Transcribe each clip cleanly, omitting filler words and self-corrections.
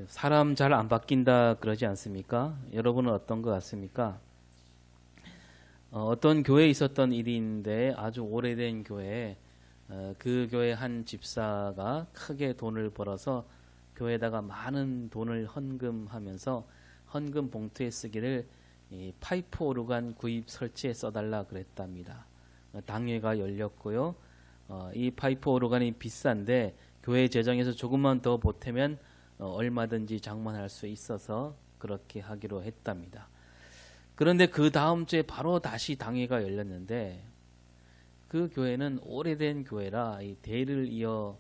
사람 잘 안 바뀐다 그러지 않습니까? 여러분은 어떤 것 같습니까? 어떤 교회에 있었던 일인데 아주 오래된 교회에 그 교회 한 집사가 크게 돈을 벌어서 교회에다가 많은 돈을 헌금하면서 헌금 봉투에 쓰기를 이 파이프 오르간 구입 설치에 써달라 그랬답니다. 당회가 열렸고요. 이 파이프 오르간이 비싼데 교회 재정에서 조금만 더 보태면 얼마든지 장만할 수 있어서 그렇게 하기로 했답니다. 그런데 그 다음 주에 바로 다시 당회가 열렸는데 그 교회는 오래된 교회라 이 대를 이어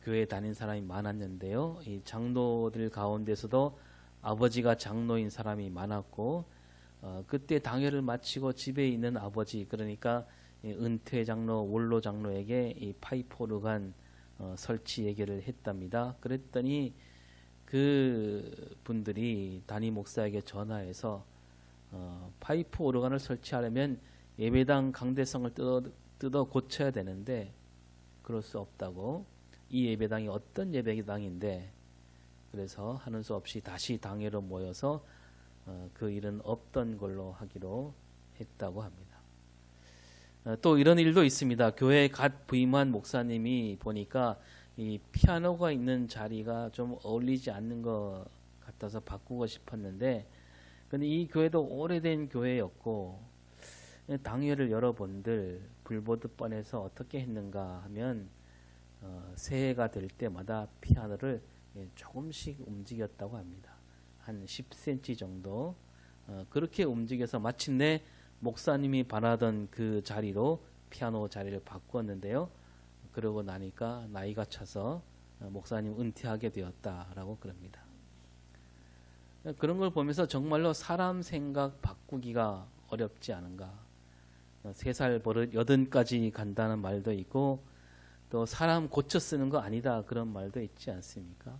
교회에 다닌 사람이 많았는데요. 이 장로들 가운데서도 아버지가 장로인 사람이 많았고 그때 당회를 마치고 집에 있는 아버지, 그러니까 은퇴 장로, 원로 장로에게 이 파이프 오르간 설치 얘기를 했답니다. 그랬더니 그 분들이 담임 목사에게 전화해서 파이프 오르간을 설치하려면 예배당 강대성을 뜯어 고쳐야 되는데 그럴 수 없다고, 이 예배당이 어떤 예배당인데, 그래서 하는 수 없이 다시 당회로 모여서 그 일은 없던 걸로 하기로 했다고 합니다. 또 이런 일도 있습니다. 교회에 갓 부임한 목사님이 보니까 이 피아노가 있는 자리가 좀 어울리지 않는 것 같아서 바꾸고 싶었는데, 근데 이 교회도 오래된 교회였고 당회를 여러분들 불보듯 뻔해서 어떻게 했는가 하면 새해가 될 때마다 피아노를 조금씩 움직였다고 합니다. 한 10cm 정도 그렇게 움직여서 마침내 목사님이 바라던 그 자리로 피아노 자리를 바꾸었는데요. 그러고 나니까 나이가 차서 목사님 은퇴하게 되었다라고 그럽니다. 그런 걸 보면서 정말로 사람 생각 바꾸기가 어렵지 않은가. 3살 버릇 80까지 간다는 말도 있고 또 사람 고쳐 쓰는 거 아니다 그런 말도 있지 않습니까?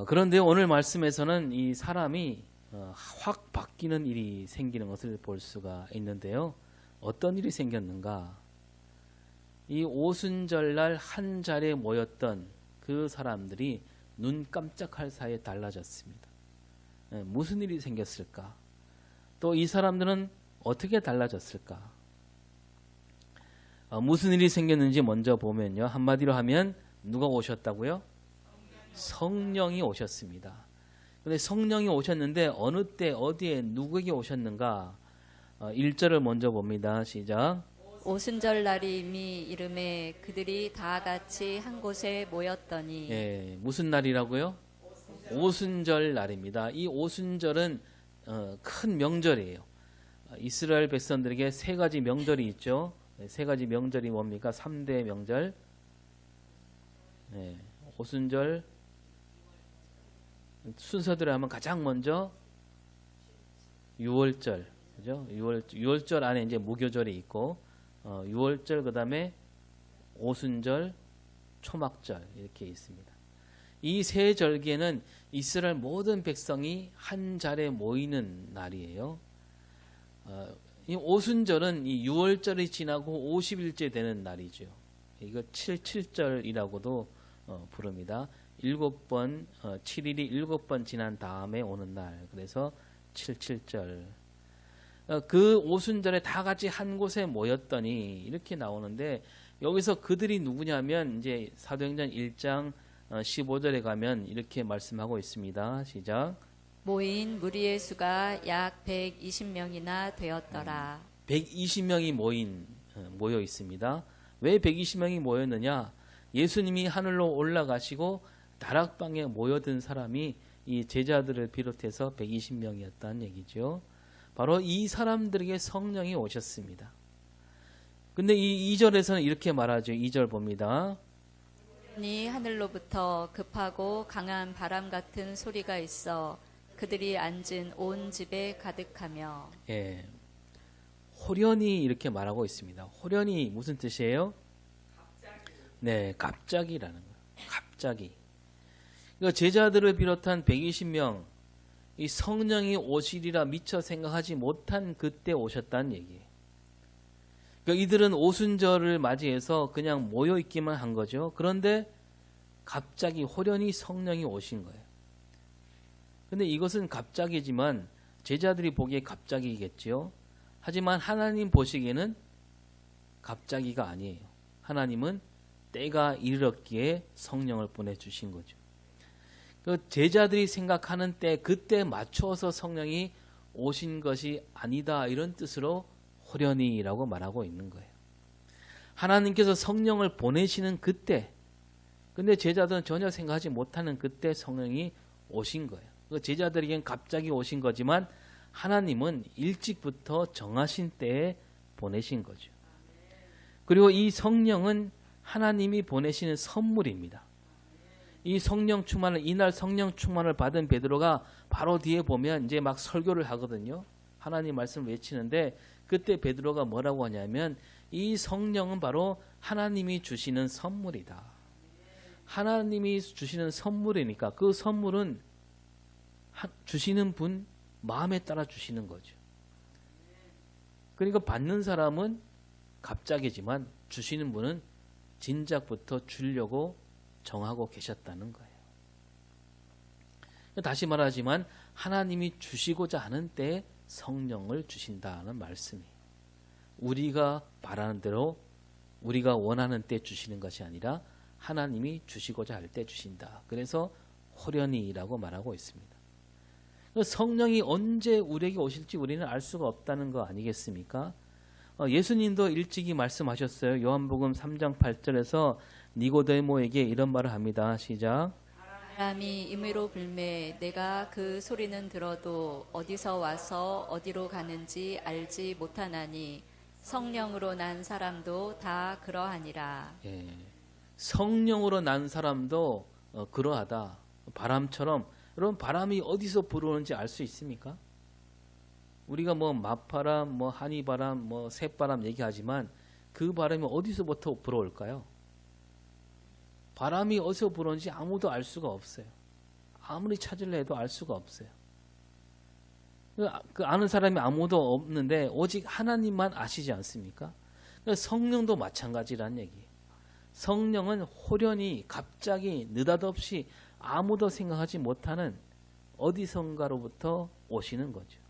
그런데 오늘 말씀에서는 이 사람이 확 바뀌는 일이 생기는 것을 볼 수가 있는데요. 어떤 일이 생겼는가? 이 오순절날 한 자리에 모였던 그 사람들이 눈 깜짝할 사이에 달라졌습니다. 무슨 일이 생겼을까? 또 이 사람들은 어떻게 달라졌을까? 무슨 일이 생겼는지 먼저 보면요. 한마디로 하면 누가 오셨다고요? 성령이 오셨습니다. 그런데 성령이 오셨는데 어느 때 어디에 누구에게 오셨는가? 1절을 먼저 봅니다. 시작. 오순절 날임이 이름에 그들이 다 같이 한 곳에 모였더니. 예, 무슨 날이라고요? 오순절 날입니다. 이 오순절은 큰 명절이에요. 이스라엘 백성들에게 3가지 명절이 있죠. 3가지 명절이 뭡니까? 3대 명절. 오순절 순서대로 하면 가장 먼저 유월절, 그죠? 유월절 안에 이제 무교절이 있고, 유월절 그다음에 오순절, 초막절 이렇게 있습니다. 이 3절기에는 이스라엘 모든 백성이 한 자리에 모이는 날이에요. 이 오순절은 이 유월절이 지나고 50일째 되는 날이죠. 이거 77절이라고도 부릅니다. 7번, 7일이 7번 지난 다음에 오는 날. 그래서 77절. 그 오순절에 다 같이 한 곳에 모였더니 이렇게 나오는데, 여기서 그들이 누구냐면 이제 사도행전 1장 15절에 가면 이렇게 말씀하고 있습니다. 시작. 모인 무리의 수가 약 120명이나 되었더라. 120명이 모여 있습니다. 왜 120명이 모였느냐? 예수님이 하늘로 올라가시고 다락방에 모여든 사람이 이 제자들을 비롯해서 120명이었다는 얘기죠. 바로 이 사람들에게 성령이 오셨습니다. 근데 이 2절에서는 이렇게 말하죠. 2절 봅니다. 니 하늘로부터 급하고 강한 바람 같은 소리가 있어 그들이 앉은 온 집에 가득하며. 예, 호련히 이렇게 말하고 있습니다. 호련히 무슨 뜻이에요? 네, 갑자기라는 거예요. 갑자기. 그러니까 제자들을 비롯한 120명, 이 성령이 오시리라 미처 생각하지 못한 그때 오셨다는 얘기예요. 그러니까 이들은 오순절을 맞이해서 그냥 모여 있기만 한 거죠. 그런데 갑자기 호련히 성령이 오신 거예요. 근데 이것은 갑자기지만 제자들이 보기에 갑자기겠지요. 하지만 하나님 보시기에는 갑자기가 아니에요. 하나님은 때가 이르렀기에 성령을 보내주신 거죠. 그 제자들이 생각하는 때, 그때 맞춰서 성령이 오신 것이 아니다, 이런 뜻으로 호련히라고 말하고 있는 거예요. 하나님께서 성령을 보내시는 그때, 근데 제자들은 전혀 생각하지 못하는 그때 성령이 오신 거예요. 그 제자들에겐 갑자기 오신 거지만 하나님은 일찍부터 정하신 때에 보내신 거죠. 그리고 이 성령은 하나님이 보내시는 선물입니다. 이 성령 충만을, 이날 성령 충만을 받은 베드로가 바로 뒤에 보면 이제 막 설교를 하거든요. 하나님 말씀을 외치는데 그때 베드로가 뭐라고 하냐면 이 성령은 바로 하나님이 주시는 선물이다. 하나님이 주시는 선물이니까 그 선물은 주시는 분 마음에 따라 주시는 거죠. 그러니까 받는 사람은 갑자기지만 주시는 분은 진작부터 주려고 정하고 계셨다는 거예요. 다시 말하지만 하나님이 주시고자 하는 때에 성령을 주신다는 말씀이에요. 우리가 바라는 대로 우리가 원하는 때 주시는 것이 아니라 하나님이 주시고자 할 때 주신다. 그래서 호련히라고 말하고 있습니다. 성령이 언제 우리에게 오실지 우리는 알 수가 없다는 거 아니겠습니까? 예수님도 일찍이 말씀하셨어요. 요한복음 3장 8절에서 니고데모에게 이런 말을 합니다. 시작. 바람이 임의로 불매 내가 그 소리는 들어도 어디서 와서 어디로 가는지 알지 못하나니 성령으로 난 사람도 다 그러하니라. 예. 성령으로 난 사람도 그러하다. 바람처럼. 여러분, 바람이 어디서 불어오는지 알 수 있습니까? 우리가 뭐 맞바람, 뭐 한이바람, 뭐 새바람 얘기하지만 그 바람이 어디서부터 불어올까요? 바람이 어디서 불어오는지 아무도 알 수가 없어요. 아무리 찾으려 해도 알 수가 없어요. 그 아는 사람이 아무도 없는데 오직 하나님만 아시지 않습니까? 성령도 마찬가지란 얘기예요. 성령은 호련히 갑자기 느닷없이 아무도 생각하지 못하는 어디선가로부터 오시는 거죠.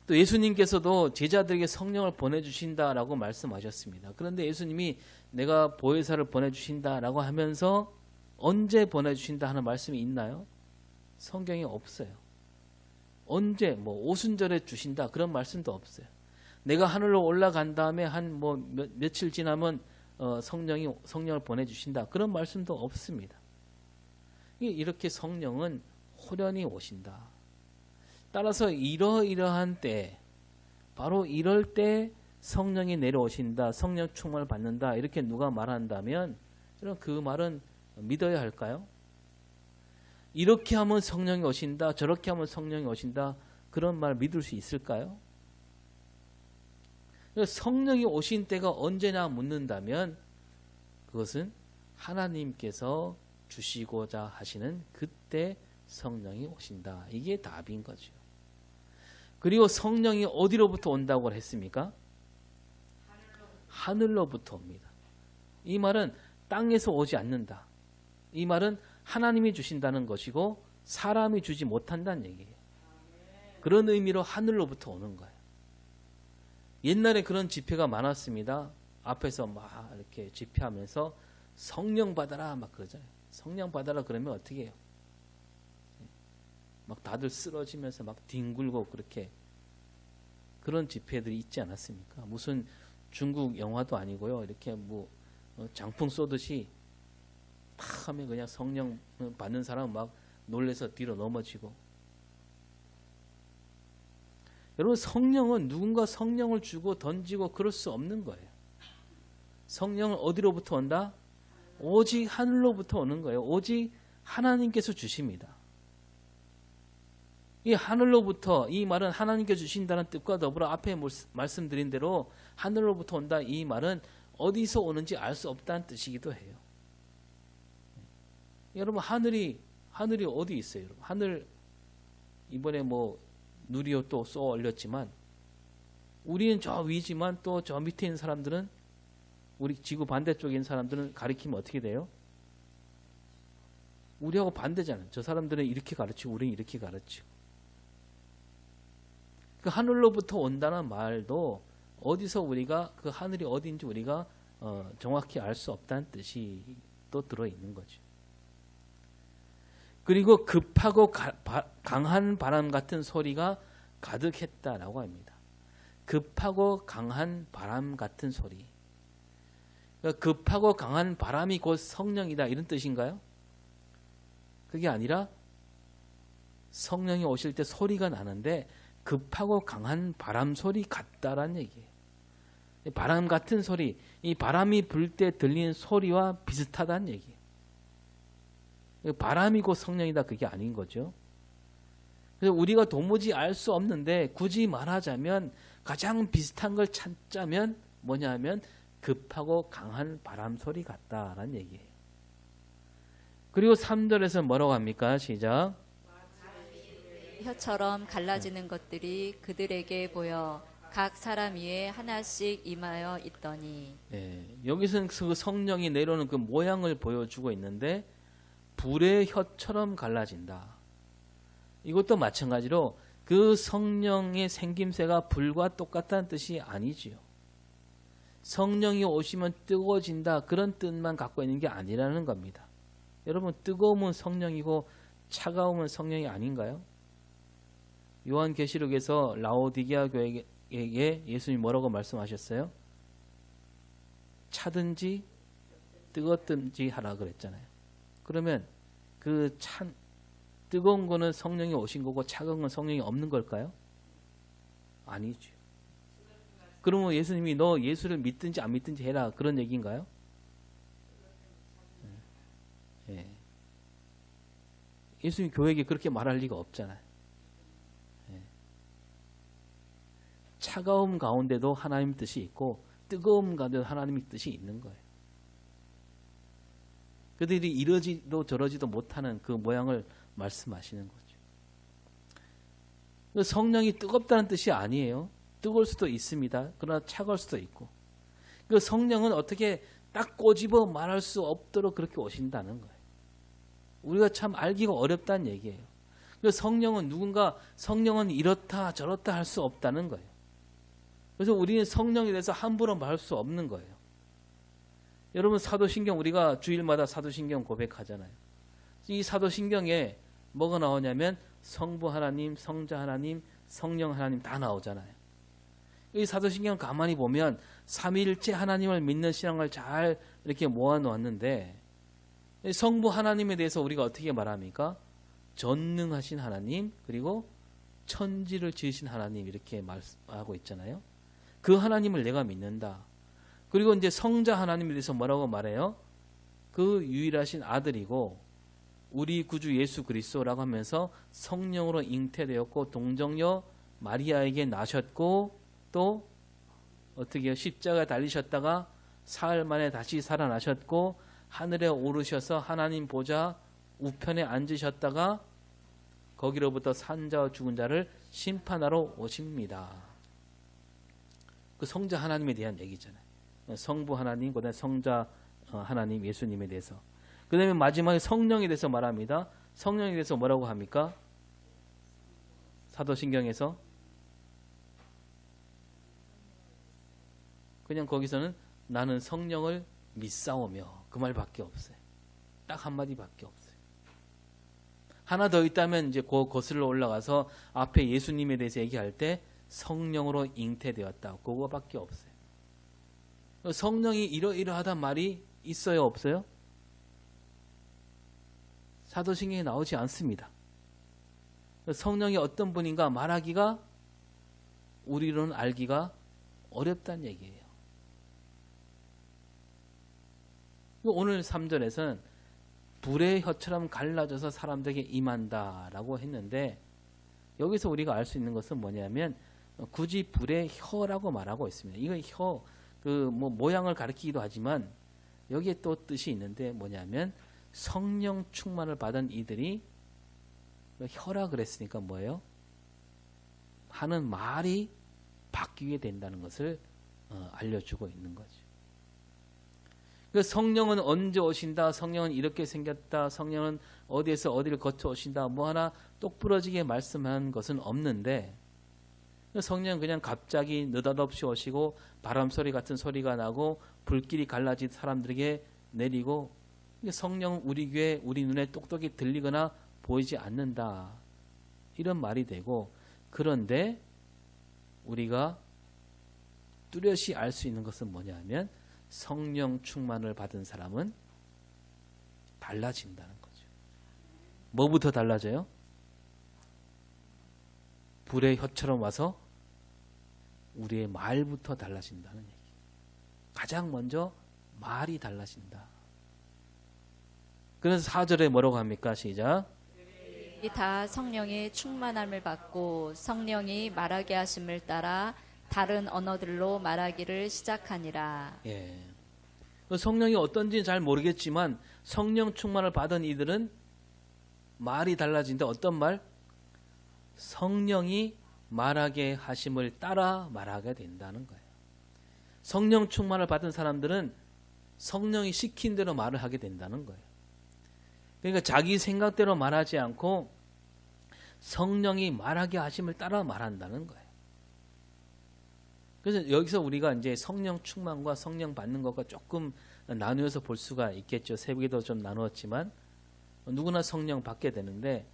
또 예수님께서도 제자들에게 성령을 보내주신다라고 말씀하셨습니다. 그런데 예수님이 내가 보혜사를 보내주신다라고 하면서 언제 보내주신다 하는 말씀이 있나요? 성경에 없어요. 언제 뭐 오순절에 주신다 그런 말씀도 없어요. 내가 하늘로 올라간 다음에 한 뭐 며칠 지나면 성령을 보내주신다 그런 말씀도 없습니다. 이렇게 성령은 호련히 오신다. 따라서 이러이러한 때, 바로 이럴 때 성령이 내려오신다, 성령 충만을 받는다 이렇게 누가 말한다면 그 말은 믿어야 할까요? 이렇게 하면 성령이 오신다, 저렇게 하면 성령이 오신다 그런 말 믿을 수 있을까요? 성령이 오신 때가 언제냐 묻는다면 그것은 하나님께서 주시고자 하시는 그때 성령이 오신다. 이게 답인 거죠. 그리고 성령이 어디로부터 온다고 했습니까? 하늘로부터 옵니다. 이 말은 땅에서 오지 않는다. 이 말은 하나님이 주신다는 것이고 사람이 주지 못한다는 얘기예요. 그런 의미로 하늘로부터 오는 거예요. 옛날에 그런 집회가 많았습니다. 앞에서 막 이렇게 집회하면서 성령 받아라 막 그러잖아요. 성령 받아라 그러면 어떻게 해요? 막 다들 쓰러지면서 막 뒹굴고 그렇게 그런 집회들이 있지 않았습니까? 무슨 중국 영화도 아니고요. 이렇게 뭐 장풍 쏘듯이 팍 하면 그냥 성령 받는 사람은 막 놀래서 뒤로 넘어지고. 여러분 성령은 누군가 성령을 주고 던지고 그럴 수 없는 거예요. 성령은 어디로부터 온다? 오직 하늘로부터 오는 거예요. 오직 하나님께서 주십니다. 이 하늘로부터 이 말은 하나님께 주신다는 뜻과 더불어 앞에 말씀드린 대로 하늘로부터 온다 이 말은 어디서 오는지 알 수 없다는 뜻이기도 해요. 여러분 하늘이 어디 있어요? 여러분? 하늘 이번에 뭐 누리호 또 쏘아 올렸지만 우리는 저 위지만 또 저 밑에 있는 사람들은 우리 지구 반대쪽에 있는 사람들은 가리키면 어떻게 돼요? 우리하고 반대잖아요. 저 사람들은 이렇게 가르치고 우리는 이렇게 가르치고. 그 하늘로부터 온다는 말도 어디서 우리가 그 하늘이 어디인지 우리가 정확히 알 수 없다는 뜻이 또 들어있는 거죠. 그리고 급하고 강한 바람 같은 소리가 가득했다라고 합니다. 급하고 강한 바람 같은 소리. 그러니까 급하고 강한 바람이 곧 성령이다 이런 뜻인가요? 그게 아니라 성령이 오실 때 소리가 나는데 급하고 강한 바람 소리 같다라는 얘기예요. 바람 같은 소리, 이 바람이 불 때 들리는 소리와 비슷하다는 얘기예요. 바람이 곧 성령이다 그게 아닌 거죠. 그래서 우리가 도무지 알 수 없는데 굳이 말하자면 가장 비슷한 걸 찾자면 뭐냐면 급하고 강한 바람 소리 같다라는 얘기예요. 그리고 3절에서 뭐라고 합니까? 시작. 혀처럼 갈라지는 것들이 그들에게 보여 각 사람 위에 하나씩 임하여 있더니. 여기서는 그 성령이 내려오는 그 모양을 보여주고 있는데 불의 혀처럼 갈라진다. 이것도 마찬가지로 그 성령의 생김새가 불과 똑같다는 뜻이 아니지요. 성령이 오시면 뜨거워진다 그런 뜻만 갖고 있는 게 아니라는 겁니다. 여러분 뜨거우면 성령이고 차가우면 성령이 아닌가요? 요한계시록에서 라오디게아 교회에게 예수님이 뭐라고 말씀하셨어요? 차든지 뜨겁든지 하라 그랬잖아요. 그러면 그 뜨거운 거는 성령이 오신 거고 차가운 건 성령이 없는 걸까요? 아니죠. 그러면 예수님이 너 예수를 믿든지 안 믿든지 해라 그런 얘기인가요? 예수님 교회에게 그렇게 말할 리가 없잖아요. 차가움 가운데도 하나님 뜻이 있고 뜨거움 가운데도 하나님의 뜻이 있는 거예요. 그들이 이러지도 저러지도 못하는 그 모양을 말씀하시는 거죠. 성령이 뜨겁다는 뜻이 아니에요. 뜨거울 수도 있습니다. 그러나 차가울 수도 있고. 그 성령은 어떻게 딱 꼬집어 말할 수 없도록 그렇게 오신다는 거예요. 우리가 참 알기가 어렵다는 얘기예요. 그 성령은 성령은 이렇다 저렇다 할 수 없다는 거예요. 그래서 우리는 성령에 대해서 함부로 말할 수 없는 거예요. 여러분 사도신경 우리가 주일마다 사도신경 고백하잖아요. 이 사도신경에 뭐가 나오냐면 성부 하나님, 성자 하나님, 성령 하나님 다 나오잖아요. 이 사도신경 가만히 보면 삼위일체 하나님을 믿는 신앙을 잘 이렇게 모아놓았는데 성부 하나님에 대해서 우리가 어떻게 말합니까? 전능하신 하나님 그리고 천지를 지으신 하나님 이렇게 말하고 있잖아요. 그 하나님을 내가 믿는다. 그리고 이제 성자 하나님에 대해서 뭐라고 말해요? 그 유일하신 아들이고 우리 구주 예수 그리스도라고 하면서 성령으로 잉태되었고 동정녀 마리아에게 나셨고 또 어떻게 해요? 십자가에 달리셨다가 사흘 만에 다시 살아나셨고 하늘에 오르셔서 하나님 보좌 우편에 앉으셨다가 거기로부터 산자와 죽은 자를 심판하러 오십니다. 그 성자 하나님에 대한 얘기잖아요. 성부 하나님, 그다음에 성자 하나님 예수님에 대해서. 그 다음에 마지막에 성령에 대해서 말합니다. 성령에 대해서 뭐라고 합니까? 사도신경에서 그냥 거기서는 나는 성령을 믿사오며 그 말밖에 없어요. 딱 한마디밖에 없어요. 하나 더 있다면 이제 그 거슬러 올라가서 앞에 예수님에 대해서 얘기할 때 성령으로 잉태되었다. 그거밖에 없어요. 성령이 이러이러하단 말이 있어요, 없어요? 사도신경에 나오지 않습니다. 성령이 어떤 분인가 말하기가 우리로는 알기가 어렵다는 얘기예요. 오늘 3절에서는 불의 혀처럼 갈라져서 사람들에게 임한다라고 했는데 여기서 우리가 알 수 있는 것은 뭐냐면 굳이 불의 혀라고 말하고 있습니다. 이거 혀 그 모양을 가리키기도 하지만 여기에 또 뜻이 있는데 뭐냐면 성령 충만을 받은 이들이 혀라 그랬으니까 뭐예요? 하는 말이 바뀌게 된다는 것을 알려주고 있는 거죠. 그 성령은 언제 오신다, 성령은 이렇게 생겼다, 성령은 어디에서 어디를 거쳐 오신다, 뭐 하나 똑부러지게 말씀한 것은 없는데, 성령은 그냥 갑자기 느닷없이 오시고 바람 소리 같은 소리가 나고 불길이 갈라진 사람들에게 내리고, 성령은 우리 귀에 우리 눈에 똑똑히 들리거나 보이지 않는다, 이런 말이 되고, 그런데 우리가 뚜렷이 알 수 있는 것은 뭐냐면 성령 충만을 받은 사람은 달라진다는 거죠. 뭐부터 달라져요? 불의 혀처럼 와서 우리의 말부터 달라진다는 얘기. 가장 먼저 말이 달라진다. 그래서 4절에 뭐라고 합니까? 시작. 이 다 성령의 충만함을 받고 성령이 말하게 하심을 따라 다른 언어들로 말하기를 시작하니라. 예. 성령이 어떤지 잘 모르겠지만 성령 충만을 받은 이들은 말이 달라진다. 어떤 말? 성령이 말하게 하심을 따라 말하게 된다는 거예요. 성령 충만을 받은 사람들은 성령이 시킨 대로 말을 하게 된다는 거예요. 그러니까 자기 생각대로 말하지 않고 성령이 말하게 하심을 따라 말한다는 거예요. 그래서 여기서 우리가 이제 성령 충만과 성령 받는 것과 조금 나누어서 볼 수가 있겠죠. 새벽에도 좀 나누었지만 누구나 성령 받게 되는데,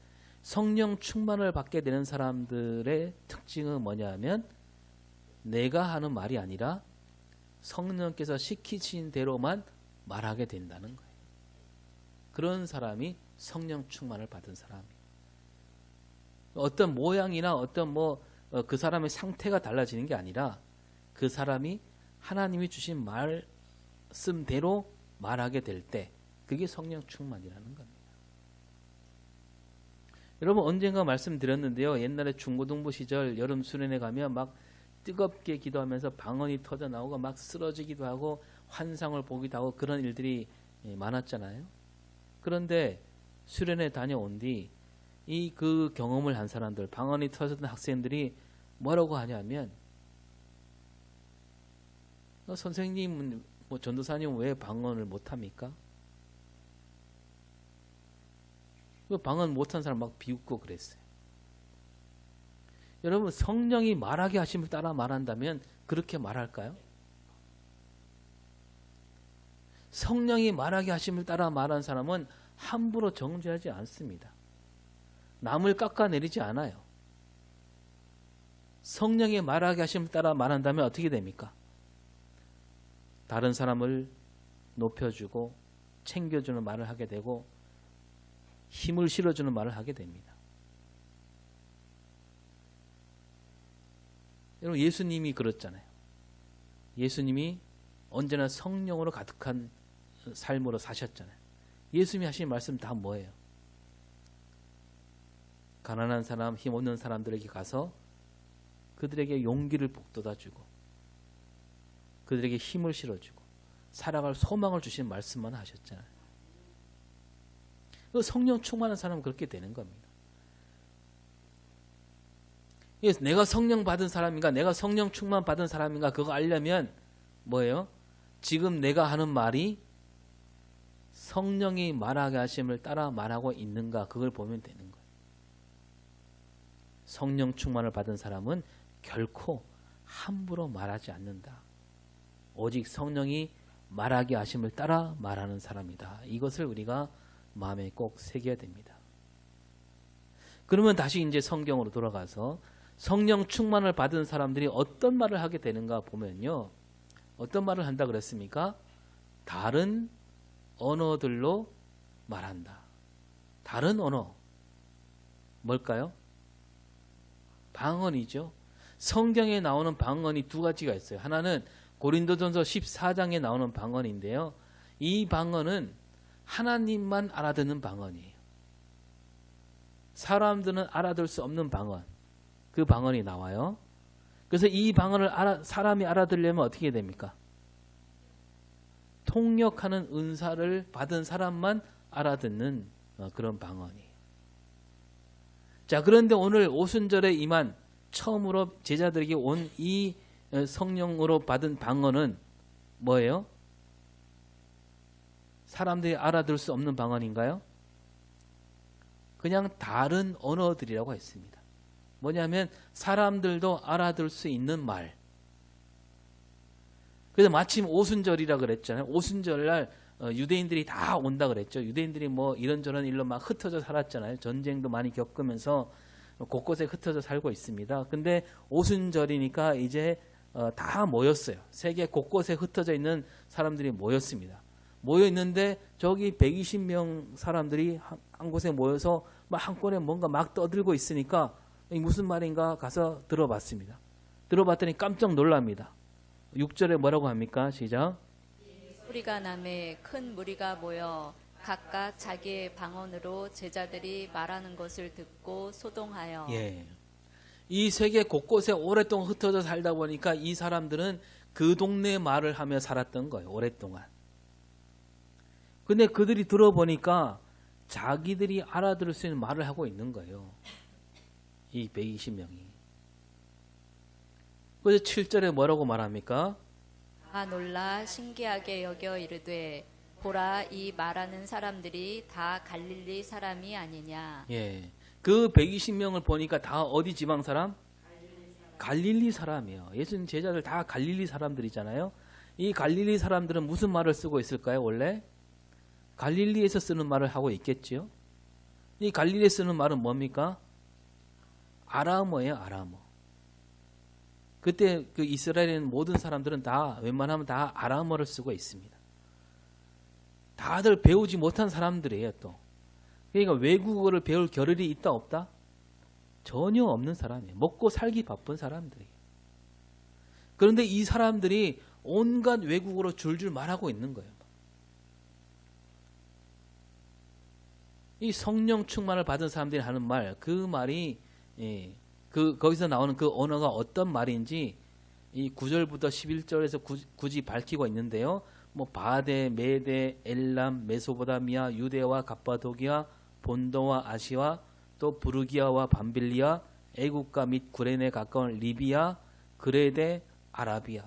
성령 충만을 받게 되는 사람들의 특징은 뭐냐 하면 내가 하는 말이 아니라 성령께서 시키신 대로만 말하게 된다는 거예요. 그런 사람이 성령 충만을 받은 사람이에요. 어떤 모양이나 어떤 그 사람의 상태가 달라지는 게 아니라 그 사람이 하나님이 주신 말씀대로 말하게 될 때 그게 성령 충만이라는 겁니다. 여러분, 언젠가 말씀드렸는데요. 옛날에 중고등부 시절 여름 수련회 가면 막 뜨겁게 기도하면서 방언이 터져 나오고 막 쓰러지기도 하고 환상을 보기도 하고 그런 일들이 많았잖아요. 그런데 수련회 다녀온 뒤 그 경험을 한 사람들, 방언이 터졌던 학생들이 뭐라고 하냐면, 선생님, 전도사님 왜 방언을 못합니까? 방언 못한 사람 막 비웃고 그랬어요. 여러분, 성령이 말하게 하심을 따라 말한다면 그렇게 말할까요? 성령이 말하게 하심을 따라 말한 사람은 함부로 정죄하지 않습니다. 남을 깎아내리지 않아요. 성령이 말하게 하심을 따라 말한다면 어떻게 됩니까? 다른 사람을 높여주고 챙겨주는 말을 하게 되고 힘을 실어주는 말을 하게 됩니다. 여러분, 예수님이 그랬잖아요. 예수님이 언제나 성령으로 가득한 삶으로 사셨잖아요. 예수님이 하신 말씀 다 뭐예요? 가난한 사람, 힘없는 사람들에게 가서 그들에게 용기를 북돋아주고 그들에게 힘을 실어주고 살아갈 소망을 주신 말씀만 하셨잖아요. 성령 충만한 사람은 그렇게 되는 겁니다. 내가 성령 받은 사람인가, 내가 성령 충만 받은 사람인가, 그거 알려면 뭐예요? 지금 내가 하는 말이 성령이 말하게 하심을 따라 말하고 있는가, 그걸 보면 되는 거예요. 성령 충만을 받은 사람은 결코 함부로 말하지 않는다. 오직 성령이 말하게 하심을 따라 말하는 사람이다. 이것을 우리가 마음에 꼭 새겨야 됩니다. 그러면 다시 이제 성경으로 돌아가서 성령 충만을 받은 사람들이 어떤 말을 하게 되는가 보면요. 어떤 말을 한다 그랬습니까? 다른 언어들로 말한다. 다른 언어. 뭘까요? 방언이죠. 성경에 나오는 방언이 두 가지가 있어요. 하나는 고린도전서 14장에 나오는 방언인데요. 이 방언은 하나님만 알아듣는 방언이에요. 사람들은 알아들 수 없는 방언. 그 방언이 나와요. 그래서 이 방언을 사람이 알아들으려면 어떻게 됩니까? 통역하는 은사를 받은 사람만 알아듣는 그런 방언이에요. 자, 그런데 오늘 오순절에 임한 처음으로 제자들에게 온 이 성령으로 받은 방언은 뭐예요? 사람들이 알아들을 수 없는 방언인가요? 그냥 다른 언어들이라고 했습니다. 뭐냐면 사람들도 알아들을 수 있는 말. 그래서 마침 오순절이라 그랬잖아요. 오순절날 유대인들이 다 온다 그랬죠. 유대인들이 뭐 이런저런 일로 막 흩어져 살았잖아요. 전쟁도 많이 겪으면서 곳곳에 흩어져 살고 있습니다. 근데 오순절이니까 이제 다 모였어요. 세계 곳곳에 흩어져 있는 사람들이 모였습니다. 모여 있는데 저기 120명 사람들이 한 곳에 모여서 막 한꺼번에 뭔가 막 떠들고 있으니까 이게 무슨 말인가 가서 들어봤습니다. 들어봤더니 깜짝 놀랍니다. 6절에 뭐라고 합니까? 시작. 소리가 나매 큰 무리가 모여 각각 자기의 방언으로 제자들이 말하는 것을 듣고 소동하여. 예. 이 세계 곳곳에 오랫동안 흩어져 살다 보니까 이 사람들은 그 동네 말을 하며 살았던 거예요. 오랫동안. 근데 그들이 들어보니까 자기들이 알아들을 수 있는 말을 하고 있는 거예요. 이 120명이. 그래서 7절에 뭐라고 말합니까? 다 놀라 신기하게 여겨 이르되 보라 이 말하는 사람들이 다 갈릴리 사람이 아니냐. 예. 그 120명을 보니까 다 어디 지방 사람? 갈릴리 사람이에요. 예수님 제자들 다 갈릴리 사람들이잖아요. 이 갈릴리 사람들은 무슨 말을 쓰고 있을까요? 원래 갈릴리에서 쓰는 말을 하고 있겠지요. 이 갈릴리에 쓰는 말은 뭡니까? 아람어예요. 아람어. 그때 그 이스라엘에 있는 모든 사람들은 다 웬만하면 다 아람어를 쓰고 있습니다. 다들 배우지 못한 사람들이에요. 또 그러니까 외국어를 배울 겨를이 있다 없다? 전혀 없는 사람이에요. 먹고 살기 바쁜 사람들이에요. 그런데 이 사람들이 온갖 외국어로 줄줄 말하고 있는 거예요. 이 성령 충만을 받은 사람들이 하는 말, 그 말이 거기서 나오는 그 언어가 어떤 말인지 이 9절부터 11절에서 굳이 밝히고 있는데요. 뭐 바데, 메데, 엘람, 메소포타미아, 유대와 갑바도기아, 본도와 아시아, 또 부르기아와 밤빌리아, 애국가 및 구레네 가까운 리비아, 그레데, 아라비아.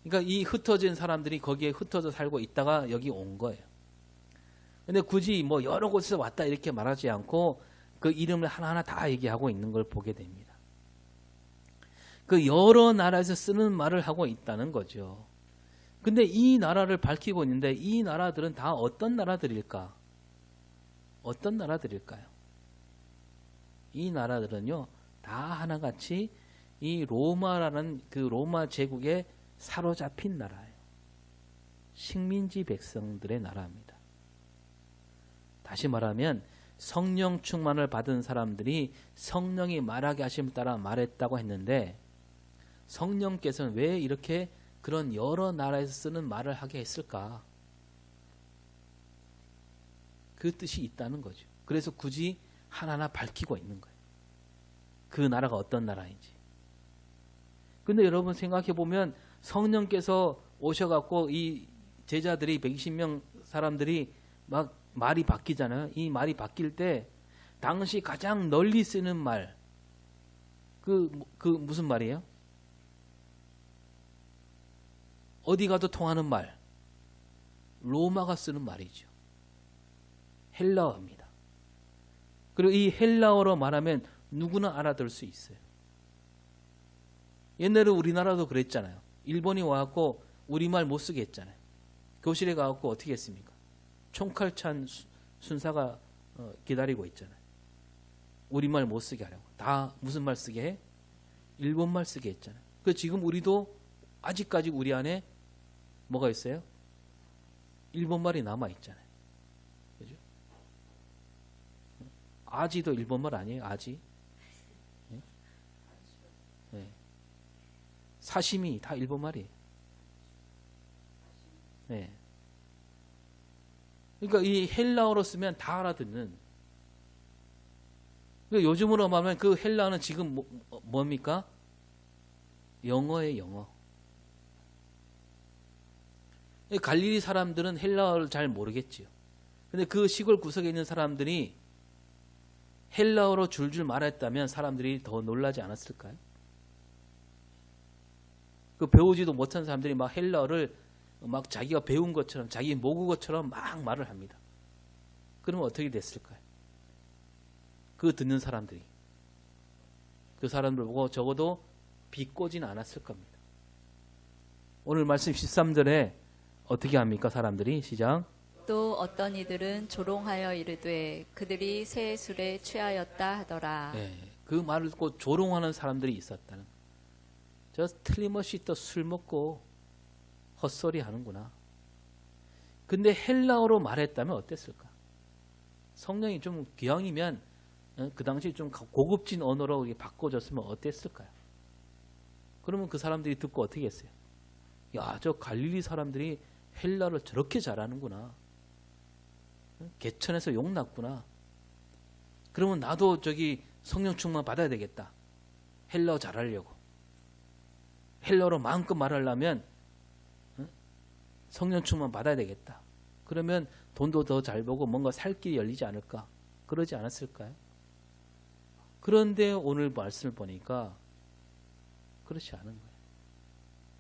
그러니까 이 흩어진 사람들이 거기에 흩어져 살고 있다가 여기 온 거예요. 근데 굳이 뭐 여러 곳에서 왔다 이렇게 말하지 않고 그 이름을 하나하나 다 얘기하고 있는 걸 보게 됩니다. 그 여러 나라에서 쓰는 말을 하고 있다는 거죠. 근데 이 나라를 밝히고 있는데 이 나라들은 다 어떤 나라들일까? 어떤 나라들일까요? 이 나라들은요, 다 하나같이 이 로마라는 그 로마 제국에 사로잡힌 나라예요. 식민지 백성들의 나라입니다. 다시 말하면 성령 충만을 받은 사람들이 성령이 말하게 하심을 따라 말했다고 했는데 성령께서는 왜 이렇게 그런 여러 나라에서 쓰는 말을 하게 했을까? 그 뜻이 있다는 거죠. 그래서 굳이 하나하나 밝히고 있는 거예요. 그 나라가 어떤 나라인지. 근데 여러분 생각해 보면 성령께서 오셔갖고 이 제자들이 120명 사람들이 막 말이 바뀌잖아요. 이 말이 바뀔 때 당시 가장 널리 쓰는 말, 그 무슨 말이에요? 어디 가도 통하는 말, 로마가 쓰는 말이죠. 헬라어입니다. 그리고 이 헬라어로 말하면 누구나 알아들을 수 있어요. 옛날에 우리나라도 그랬잖아요. 일본이 와갖고 우리말 못 쓰게 했잖아요. 교실에 가갖고 어떻게 했습니까? 총칼 찬 순사가 기다리고 있잖아요. 우리말 못 쓰게 하려고. 다 무슨 말 쓰게 해? 일본말 쓰게 했잖아요. 그 지금 우리도 아직까지 우리 안에 뭐가 있어요? 일본말이 남아 있잖아요. 그죠? 아지도 일본말 아니에요? 아지? 네? 네. 사시미 다 일본말이에요. 네. 그러니까 이 헬라어로 쓰면 다 알아듣는. 그러니까 요즘으로 말하면 그 헬라어는 지금 뭡니까? 영어예요, 영어. 갈릴리 사람들은 헬라어를 잘 모르겠지요. 근데 그 시골 구석에 있는 사람들이 헬라어로 줄줄 말했다면 사람들이 더 놀라지 않았을까요? 그 배우지도 못한 사람들이 막 헬라어를 막 자기가 배운 것처럼 자기 모국어처럼 막 말을 합니다. 그러면 어떻게 됐을까요? 그 듣는 사람들이 그 사람들 보고 적어도 비꼬진 않았을 겁니다. 오늘 말씀 13절에 어떻게 합니까? 사람들이 시작. 또 어떤 이들은 조롱하여 이르되 그들이 새 술에 취하였다 하더라. 그 말을 듣고 조롱하는 사람들이 있었다는. 저 틀림없이 또 술 먹고 헛소리 하는구나. 근데 헬라어로 말했다면 어땠을까? 성령이 좀 기왕이면 그 당시 좀 고급진 언어로 바꿔줬으면 어땠을까요? 그러면 그 사람들이 듣고 어떻게 했어요? 야, 저 갈릴리 사람들이 헬라를 저렇게 잘하는구나. 개천에서 용났구나. 그러면 나도 저기 성령 충만 받아야 되겠다. 헬라어 잘하려고. 헬라어로 마음껏 말하려면 성령 충만 받아야 되겠다. 그러면 돈도 더 잘 벌고 뭔가 살 길이 열리지 않을까? 그러지 않았을까요? 그런데 오늘 말씀을 보니까 그렇지 않은 거예요.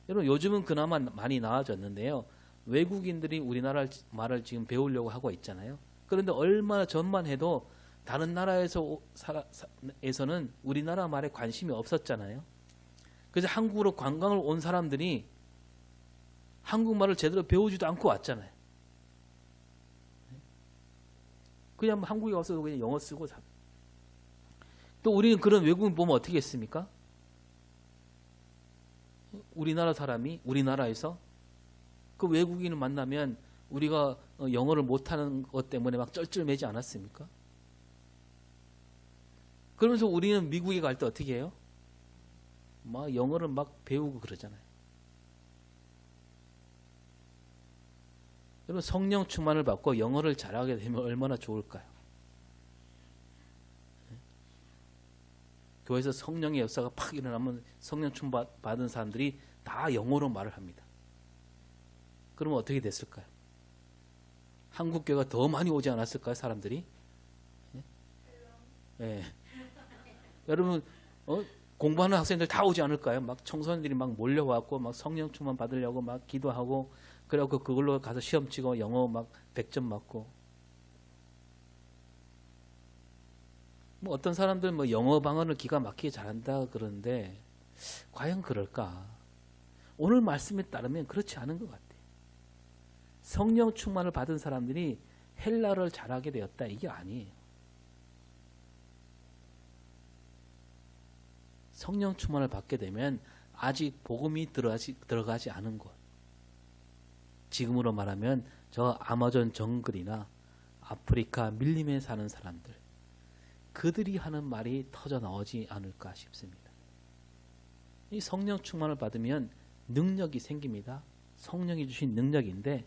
여러분 요즘은 그나마 많이 나아졌는데요. 외국인들이 우리나라 말을 지금 배우려고 하고 있잖아요. 그런데 얼마나 전만 해도 다른 나라에서는 우리나라 말에 관심이 없었잖아요. 그래서 한국으로 관광을 온 사람들이 한국말을 제대로 배우지도 않고 왔잖아요. 그냥 한국에 와서 그냥 영어 쓰고 또 우리는 그런 외국인 보면 어떻게 했습니까? 우리나라 사람이 우리나라에서 그 외국인을 만나면 우리가 영어를 못하는 것 때문에 막 쩔쩔매지 않았습니까? 그러면서 우리는 미국에 갈 때 어떻게 해요? 막 영어를 막 배우고 그러잖아요. 여러분 성령 충만을 받고 영어를 잘하게 되면 얼마나 좋을까요? 교회에서 성령의 역사가 팍 일어나면 성령 충만 받은 사람들이 다 영어로 말을 합니다. 그러면 어떻게 됐을까요? 한국 교회가 더 많이 오지 않았을까요? 사람들이? 예. 여러분 공부하는 학생들 다 오지 않을까요? 막 청소년들이 막 몰려왔고 막 성령 충만 받으려고 막 기도하고 그래갖고 그걸로 가서 시험 치고 영어 막 100점 맞고 뭐 어떤 사람들 뭐 영어 방언을 기가 막히게 잘한다 그러는데 과연 그럴까? 오늘 말씀에 따르면 그렇지 않은 것 같아요. 성령 충만을 받은 사람들이 헬라어를 잘하게 되었다 이게 아니에요. 성령 충만을 받게 되면 아직 복음이 들어가지 않은 곳. 지금으로 말하면 저 아마존 정글이나 아프리카 밀림에 사는 사람들. 그들이 하는 말이 터져 나오지 않을까 싶습니다. 이 성령 충만을 받으면 능력이 생깁니다. 성령이 주신 능력인데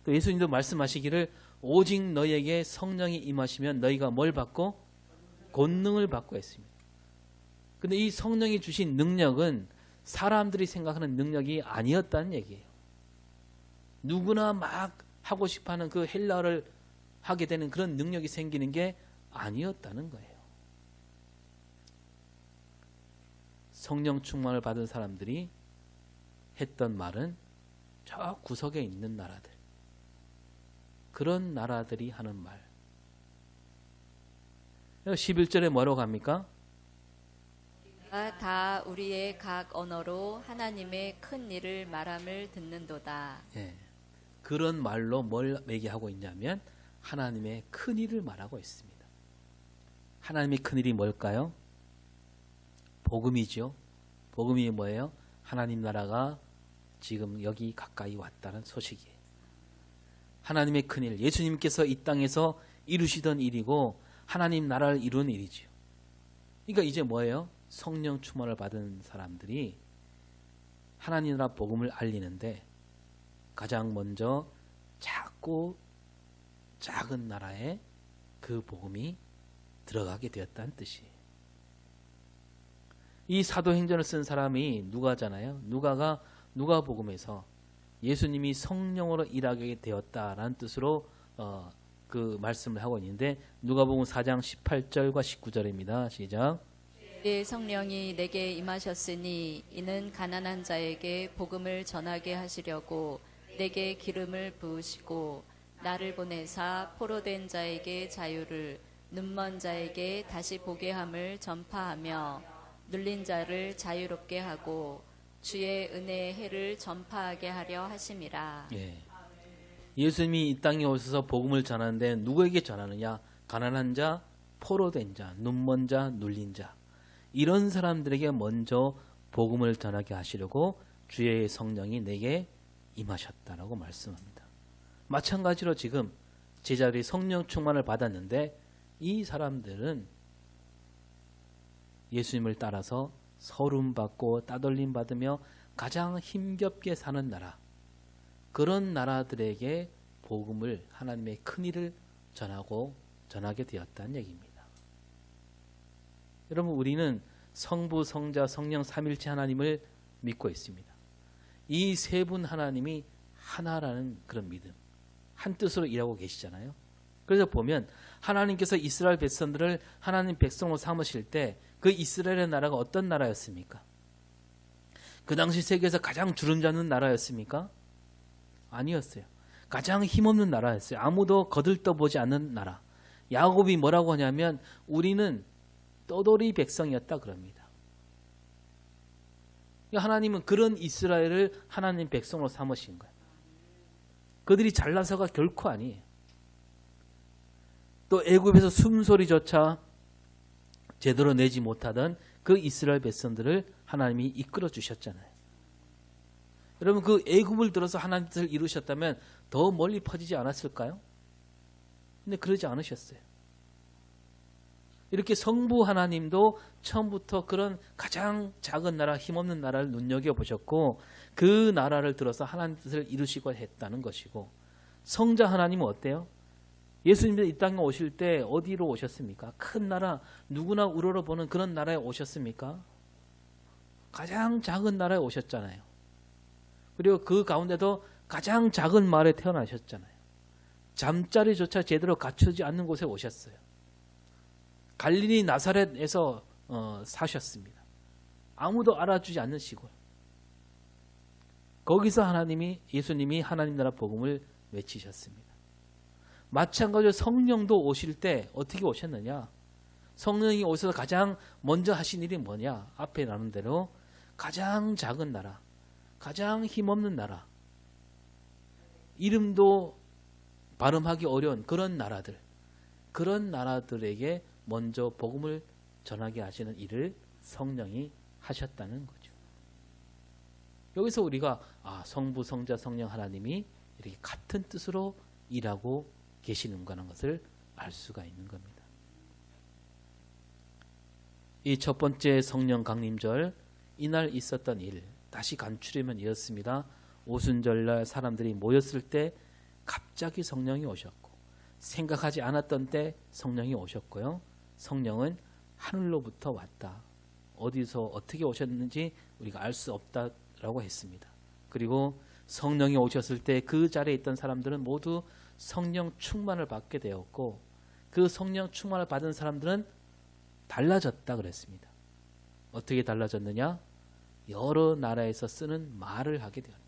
또 예수님도 말씀하시기를 오직 너희에게 성령이 임하시면 너희가 뭘 받고? 권능을 받고 했습니다. 근데 이 성령이 주신 능력은 사람들이 생각하는 능력이 아니었다는 얘기예요. 누구나 막 하고 싶어하는 그 헬라어를 하게 되는 그런 능력이 생기는 게 아니었다는 거예요. 성령 충만을 받은 사람들이 했던 말은 저 구석에 있는 나라들, 그런 나라들이 하는 말. 11절에 뭐라고 합니까? 다 우리의 각 언어로 하나님의 큰 일을 말함을 듣는도다. 예, 그런 말로 뭘 얘기하고 있냐면 하나님의 큰 일을 말하고 있습니다. 하나님의 큰 일이 뭘까요? 복음이죠. 복음이 뭐예요? 하나님 나라가 지금 여기 가까이 왔다는 소식이에요. 하나님의 큰 일, 예수님께서 이 땅에서 이루시던 일이고 하나님 나라를 이룬 일이죠. 그러니까 이제 뭐예요? 성령 충만을 받은 사람들이 하나님 나라 복음을 알리는데 가장 먼저 작고 작은 나라에 그 복음이 들어가게 되었다는 뜻이에요. 이 사도행전을 쓴 사람이 누가잖아요. 누가가 누가복음에서 예수님이 성령으로 일하게 되었다라는 뜻으로 그 말씀을 하고 있는데 누가복음 4장 18절과 19절입니다. 시작. 내 성령이 내게 임하셨으니 이는 가난한 자에게 복음을 전하게 하시려고 내게 기름을 부으시고 나를 보내사 포로된 자에게 자유를 눈먼 자에게 다시 보게 함을 전파하며 눌린 자를 자유롭게 하고 주의 은혜의 해를 전파하게 하려 하심이라. 예. 예수님이 이 땅에 오셔서 복음을 전하는데 누구에게 전하느냐? 가난한 자, 포로된 자, 눈먼 자, 눌린 자, 이런 사람들에게 먼저 복음을 전하게 하시려고 주의 성령이 내게 임하셨다라고 말씀합니다. 마찬가지로 지금 제자들이 성령 충만을 받았는데 이 사람들은 예수님을 따라서 서름받고 따돌림 받으며 가장 힘겹게 사는 나라, 그런 나라들에게 복음을, 하나님의 큰일을 전하게 되었다는 얘기입니다. 여러분, 우리는 성부, 성자, 성령 삼일체 하나님을 믿고 있습니다. 이 세 분 하나님이 하나라는 그런 믿음, 한 뜻으로 일하고 계시잖아요. 그래서 보면 하나님께서 이스라엘 백성들을 하나님 백성으로 삼으실 때 그 이스라엘의 나라가 어떤 나라였습니까? 그 당시 세계에서 가장 주름 잡는 나라였습니까? 아니었어요. 가장 힘없는 나라였어요. 아무도 거들떠보지 않는 나라. 야곱이 뭐라고 하냐면 우리는 떠돌이 백성이었다 그럽니다. 하나님은 그런 이스라엘을 하나님 백성으로 삼으신 거예요. 그들이 잘나서가 결코 아니에요. 또 애굽에서 숨소리조차 제대로 내지 못하던 그 이스라엘 백성들을 하나님이 이끌어 주셨잖아요. 여러분, 그 애굽을 들어서 하나님 뜻을 이루셨다면 더 멀리 퍼지지 않았을까요? 근데 그러지 않으셨어요. 이렇게 성부 하나님도 처음부터 그런 가장 작은 나라, 힘없는 나라를 눈여겨보셨고 그 나라를 들어서 하나님 뜻을 이루시고 했다는 것이고, 성자 하나님은 어때요? 예수님이 이 땅에 오실 때 어디로 오셨습니까? 큰 나라, 누구나 우러러보는 그런 나라에 오셨습니까? 가장 작은 나라에 오셨잖아요. 그리고 그 가운데도 가장 작은 마을에 태어나셨잖아요. 잠자리조차 제대로 갖추지 않는 곳에 오셨어요. 갈릴리 나사렛에서 사셨습니다. 아무도 알아주지 않는 시골. 거기서 예수님이 하나님 나라 복음을 외치셨습니다. 마찬가지로 성령도 오실 때 어떻게 오셨느냐? 성령이 오셔서 가장 먼저 하신 일이 뭐냐? 앞에 나눈 대로 가장 작은 나라, 가장 힘없는 나라, 이름도 발음하기 어려운 그런 나라들, 그런 나라들에게 먼저 복음을 전하게 하시는 일을 성령이 하셨다는 거죠. 여기서 우리가 성부, 성자, 성령 하나님이 이렇게 같은 뜻으로 일하고 계시는가라는 것을 알 수가 있는 겁니다. 이 첫 번째 성령 강림절, 이날 있었던 일 다시 간추리면 이렇습니다. 오순절날 사람들이 모였을 때 갑자기 성령이 오셨고, 생각하지 않았던 때 성령이 오셨고요. 성령은 하늘로부터 왔다. 어디서 어떻게 오셨는지 우리가 알 수 없다라고 했습니다. 그리고 성령이 오셨을 때 그 자리에 있던 사람들은 모두 성령 충만을 받게 되었고, 그 성령 충만을 받은 사람들은 달라졌다 그랬습니다. 어떻게 달라졌느냐? 여러 나라에서 쓰는 말을 하게 되었다.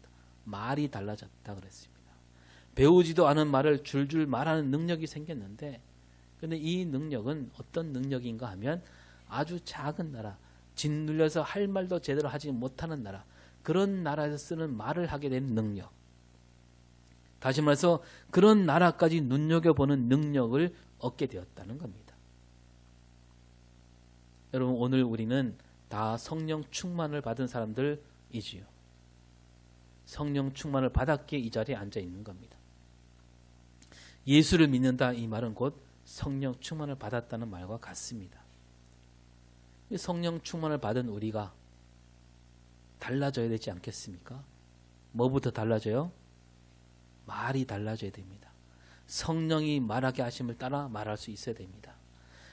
말이 달라졌다 그랬습니다. 배우지도 않은 말을 줄줄 말하는 능력이 생겼는데, 근데 이 능력은 어떤 능력인가 하면 아주 작은 나라, 짓눌려서 할 말도 제대로 하지 못하는 나라, 그런 나라에서 쓰는 말을 하게 된 능력. 다시 말해서 그런 나라까지 눈여겨보는 능력을 얻게 되었다는 겁니다. 여러분, 오늘 우리는 다 성령 충만을 받은 사람들이지요. 성령 충만을 받았기에 이 자리에 앉아 있는 겁니다. 예수를 믿는다, 이 말은 곧 성령 충만을 받았다는 말과 같습니다. 성령 충만을 받은 우리가 달라져야 되지 않겠습니까? 뭐부터 달라져요? 말이 달라져야 됩니다. 성령이 말하게 하심을 따라 말할 수 있어야 됩니다.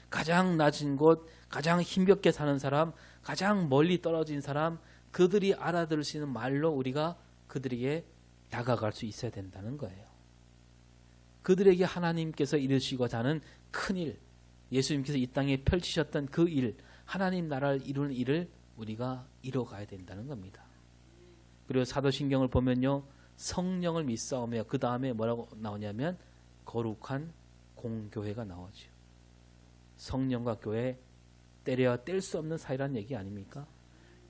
가장 낮은 곳, 가장 힘겹게 사는 사람, 가장 멀리 떨어진 사람, 그들이 알아들을 수 있는 말로 우리가 그들에게 다가갈 수 있어야 된다는 거예요. 그들에게 하나님께서 이루시고자 하는 큰 일, 예수님께서 이 땅에 펼치셨던 그 일, 하나님 나라를 이루는 일을 우리가 이뤄가야 된다는 겁니다. 그리고 사도신경을 보면요, 성령을 믿사오며 그 다음에 뭐라고 나오냐면 거룩한 공교회가 나오죠. 성령과 교회 때려야 뗄 수 없는 사이라는 얘기 아닙니까?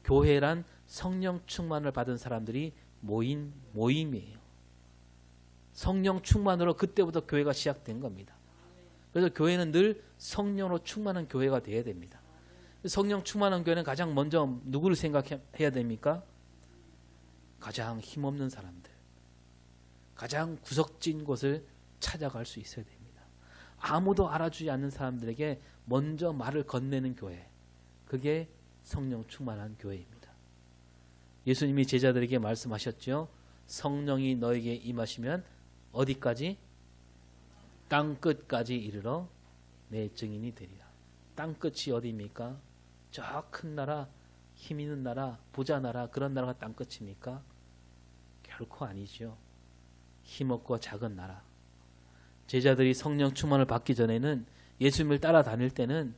교회란 성령 충만을 받은 사람들이 모인 모임이에요. 성령 충만으로 그때부터 교회가 시작된 겁니다. 그래서 교회는 늘 성령으로 충만한 교회가 되어야 됩니다. 성령 충만한 교회는 가장 먼저 누구를 생각해야 됩니까? 가장 힘없는 사람들, 가장 구석진 곳을 찾아갈 수 있어야 됩니다. 아무도 알아주지 않는 사람들에게 먼저 말을 건네는 교회, 그게 성령 충만한 교회입니다. 예수님이 제자들에게 말씀하셨죠. 성령이 너에게 임하시면 어디까지? 땅끝까지 이르러 내 증인이 되리라. 땅끝이 어디입니까? 저 큰 나라, 힘 있는 나라, 부자 나라, 그런 나라가 땅끝입니까? 결코 아니죠. 힘없고 작은 나라. 제자들이 성령 충만을 받기 전에는, 예수님을 따라다닐 때는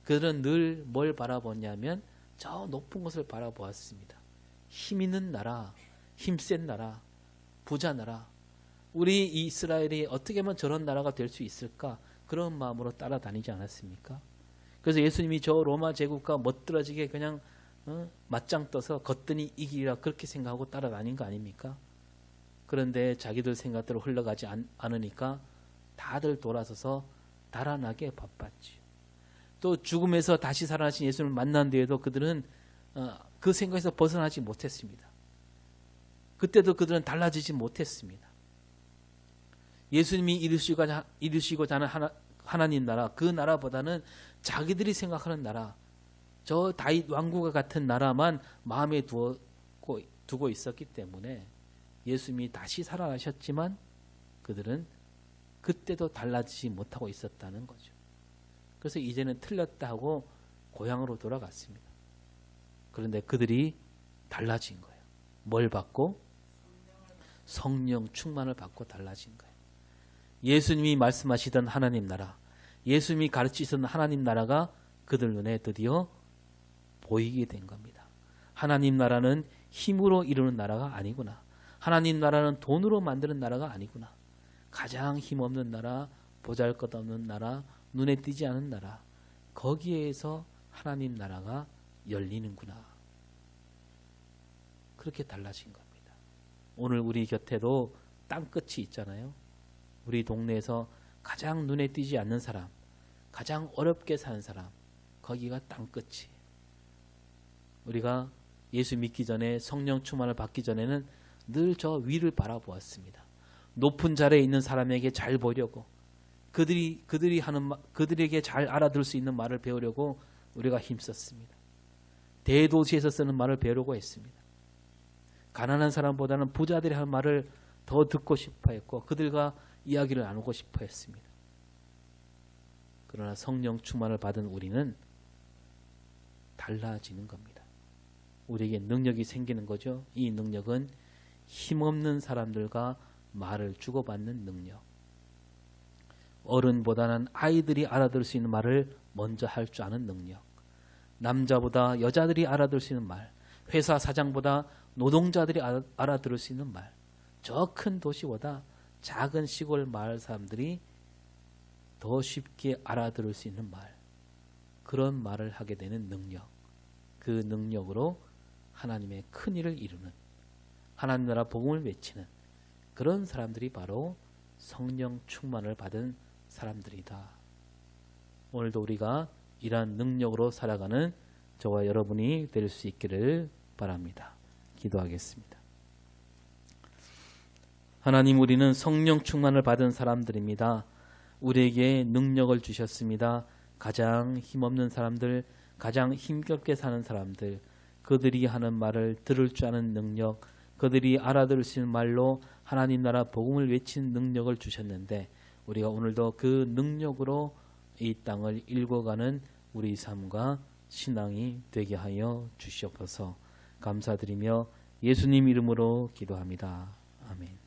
그들은 늘 뭘 바라보냐면 저 높은 곳을 바라보았습니다. 힘 있는 나라, 힘센 나라, 부자 나라, 우리 이스라엘이 어떻게 하면 저런 나라가 될 수 있을까? 그런 마음으로 따라다니지 않았습니까? 그래서 예수님이 저 로마 제국과 멋들어지게 그냥 맞짱 떠서 걷더니 이기리라 그렇게 생각하고 따라다닌 거 아닙니까? 그런데 자기들 생각대로 흘러가지 않으니까 다들 돌아서서 달아나게 바빴지. 또 죽음에서 다시 살아나신 예수님을 만난 뒤에도 그들은 그 생각에서 벗어나지 못했습니다. 그때도 그들은 달라지지 못했습니다. 예수님이 이루시고자 하는 하나님 나라, 그 나라보다는 자기들이 생각하는 나라, 저 다윗 왕국과 같은 나라만 마음에 두고 있었기 때문에 예수님이 다시 살아나셨지만 그들은 그때도 달라지지 못하고 있었다는 거죠. 그래서 이제는 틀렸다 하고 고향으로 돌아갔습니다. 그런데 그들이 달라진 거예요. 뭘 받고? 성령 충만을 받고 달라진 거예요. 예수님이 말씀하시던 하나님 나라, 예수님이 가르치시던 하나님 나라가 그들 눈에 드디어 보이게 된 겁니다. 하나님 나라는 힘으로 이루는 나라가 아니구나. 하나님 나라는 돈으로 만드는 나라가 아니구나. 가장 힘없는 나라, 보잘것없는 나라, 눈에 띄지 않은 나라, 거기에서 하나님 나라가 열리는구나. 그렇게 달라진 겁니다. 오늘 우리 곁에도 땅끝이 있잖아요. 우리 동네에서 가장 눈에 띄지 않는 사람, 가장 어렵게 사는 사람, 거기가 땅끝이. 우리가 예수 믿기 전에, 성령 충만을 받기 전에는 늘 저 위를 바라보았습니다. 높은 자리에 있는 사람에게 잘 보려고, 그들에게 잘 알아들을 수 있는 말을 배우려고 우리가 힘썼습니다. 대도시에서 쓰는 말을 배우려고 했습니다. 가난한 사람보다는 부자들이 하는 말을 더 듣고 싶어 했고, 그들과 이야기를 나누고 싶어 했습니다. 그러나 성령 충만을 받은 우리는 달라지는 겁니다. 우리에게 능력이 생기는 거죠. 이 능력은 힘없는 사람들과 말을 주고받는 능력. 어른보다는 아이들이 알아들을 수 있는 말을 먼저 할 줄 아는 능력. 남자보다 여자들이 알아들을 수 있는 말. 회사 사장보다 노동자들이 알아들을 수 있는 말. 저 큰 도시보다 작은 시골 마을 사람들이 더 쉽게 알아들을 수 있는 말. 그런 말을 하게 되는 능력. 그 능력으로 하나님의 큰 일을 이루는, 하나님 나라 복음을 외치는 그런 사람들이 바로 성령 충만을 받은 사람들이다. 오늘도 우리가 이러한 능력으로 살아가는 저와 여러분이 될 수 있기를 바랍니다. 기도하겠습니다. 하나님, 우리는 성령 충만을 받은 사람들입니다. 우리에게 능력을 주셨습니다. 가장 힘없는 사람들, 가장 힘겹게 사는 사람들, 그들이 하는 말을 들을 줄 아는 능력, 그들이 알아들을 수 있는 말로 하나님 나라 복음을 외치는 능력을 주셨는데, 우리가 오늘도 그 능력으로 이 땅을 일궈가는 우리 삶과 신앙이 되게 하여 주시옵소서. 감사드리며 예수님 이름으로 기도합니다. 아멘.